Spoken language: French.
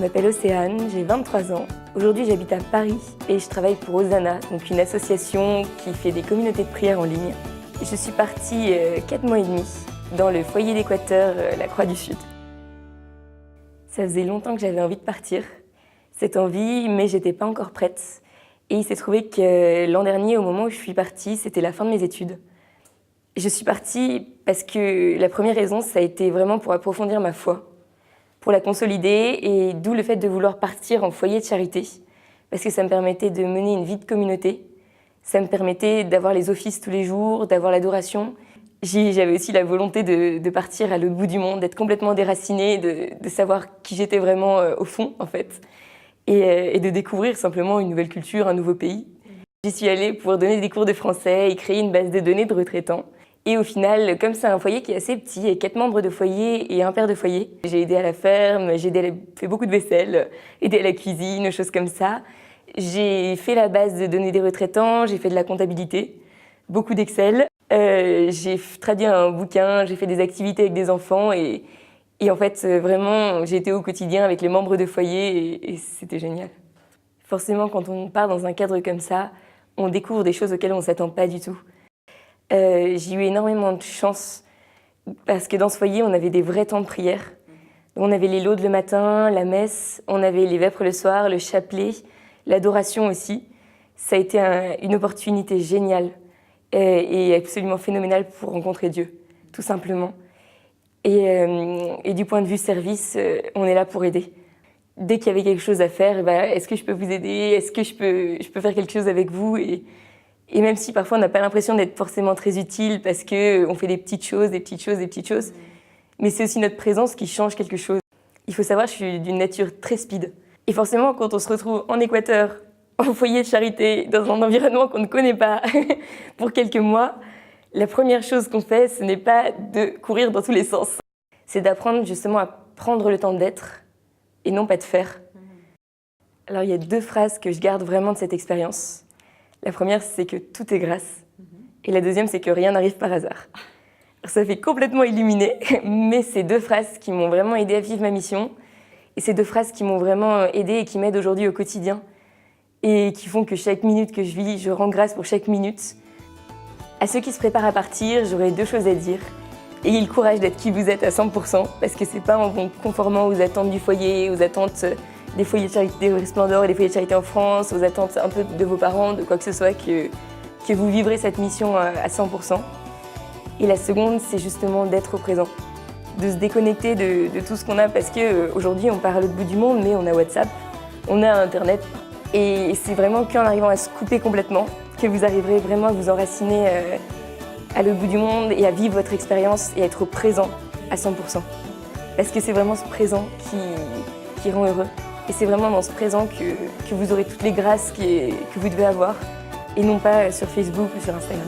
m'appelle Océane, j'ai 23 ans. Aujourd'hui, j'habite à Paris et je travaille pour Hosanna, donc une association qui fait des communautés de prière en ligne. Je suis partie 4 mois et demi dans le foyer d'Équateur, la Croix du Sud. Ça faisait longtemps que j'avais envie de partir, cette envie, mais j'étais pas encore prête. Et il s'est trouvé que l'an dernier, au moment où je suis partie, c'était la fin de mes études. Je suis partie parce que la première raison, ça a été vraiment pour approfondir ma foi, pour la consolider, et d'où le fait de vouloir partir en foyer de charité, parce que ça me permettait de mener une vie de communauté, ça me permettait d'avoir les offices tous les jours, d'avoir l'adoration. J'avais aussi la volonté de partir à l'autre bout du monde, d'être complètement déracinée, de savoir qui j'étais vraiment au fond, en fait, et de découvrir simplement une nouvelle culture, un nouveau pays. J'y suis allée pour donner des cours de français et créer une base de données de retraitants. Et au final, comme c'est un foyer qui est assez petit, il y a 4 membres de foyer et un père de foyer. J'ai aidé à la ferme, fait beaucoup de vaisselle, aidé à la cuisine, choses comme ça. J'ai fait la base de données des retraitants, j'ai fait de la comptabilité, beaucoup d'Excel. J'ai traduit un bouquin, j'ai fait des activités avec des enfants et en fait, vraiment, j'ai été au quotidien avec les membres de foyer et c'était génial. Forcément, quand on part dans un cadre comme ça, on découvre des choses auxquelles on ne s'attend pas du tout. J'ai eu énormément de chance parce que dans ce foyer, on avait des vrais temps de prière. On avait les laudes le matin, la messe, on avait les vêpres le soir, le chapelet, l'adoration aussi. Ça a été une opportunité géniale et absolument phénoménale pour rencontrer Dieu, tout simplement. Et du point de vue service, on est là pour aider. Dès qu'il y avait quelque chose à faire, est-ce que je peux vous aider? Est-ce que je peux faire quelque chose avec vous? Et même si parfois on n'a pas l'impression d'être forcément très utile parce qu'on fait des petites choses, mais c'est aussi notre présence qui change quelque chose. Il faut savoir, je suis d'une nature très speed. Et forcément, quand on se retrouve en Équateur, en foyer de charité, dans un environnement qu'on ne connaît pas, pour quelques mois, la première chose qu'on fait, ce n'est pas de courir dans tous les sens. C'est d'apprendre justement à prendre le temps d'être et non pas de faire. Alors il y a 2 phrases que je garde vraiment de cette expérience. La première, c'est que tout est grâce. Et la deuxième, c'est que rien n'arrive par hasard. Alors, ça fait complètement illuminé, mais c'est 2 phrases qui m'ont vraiment aidé à vivre ma mission. Et c'est 2 phrases qui m'ont vraiment aidé et qui m'aident aujourd'hui au quotidien. Et qui font que chaque minute que je vis, je rends grâce pour chaque minute. À ceux qui se préparent à partir, j'aurais 2 choses à dire. Ayez le courage d'être qui vous êtes à 100%, parce que c'est pas en vous conformant aux attentes du foyer, aux attentes des foyers de charité au Splendor et des foyers de charité en France, aux attentes un peu de vos parents, de quoi que ce soit, que vous vivrez cette mission à 100%. Et la seconde, c'est justement d'être au présent, de se déconnecter de tout ce qu'on a, parce qu'aujourd'hui, on part à l'autre bout du monde, mais on a WhatsApp, on a Internet, et c'est vraiment qu'en arrivant à se couper complètement que vous arriverez vraiment à vous enraciner à l'autre bout du monde et à vivre votre expérience et à être au présent à 100%. Parce que c'est vraiment ce présent qui rend heureux. Et c'est vraiment dans ce présent que vous aurez toutes les grâces que vous devez avoir, et non pas sur Facebook ou sur Instagram.